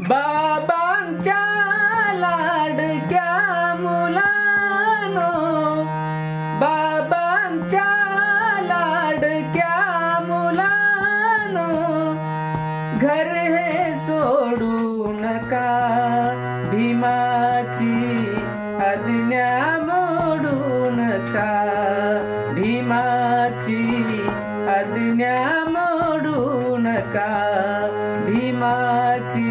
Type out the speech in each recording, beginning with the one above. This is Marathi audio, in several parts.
बाबांच्या लाडक्या मुलानो, बाबांच्या लाडक्या मुलानो, घर हे सोडू नका, भीमाची आज्ञा मोडू नका, भीमाची आज्ञा मोडू नका, भीमाची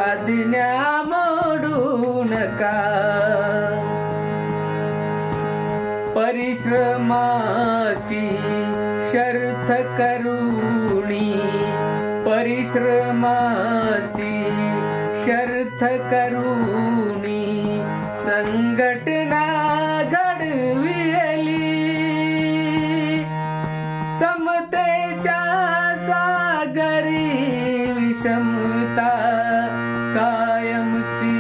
आज्ञा मोडू नका। परिश्रमाची शर्थ करूनी, परिश्रमाची शर्थ करूनी, संघटना घडविली, समतेच्या सागरी विषमता कायमची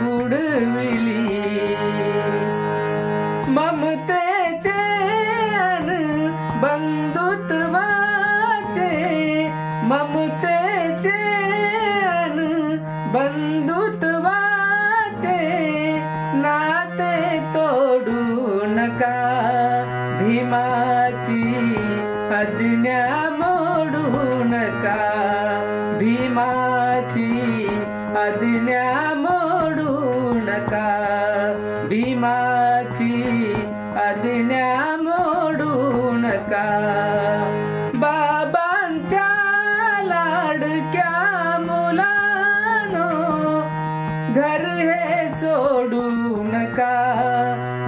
बुडविली, ममतेचे अन बंधुत्वाचे, ममतेचे अन बंधुत्वाचे नाते तोडू नका, भीमाची आज्ञा मोडू नका, भीमाची आज्ञा मोडू नका, भीमाची आज्ञा मोडू नका। बाबांच्या लाडक्या मुलानो, घर हे सोडू नका,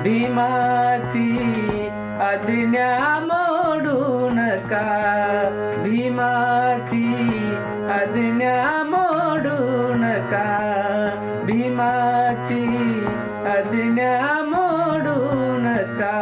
भीमाची आज्ञा मोडू नका, भीमाची आज्ञा मोडू नका, भीमाची आज्ञा मोडू नका।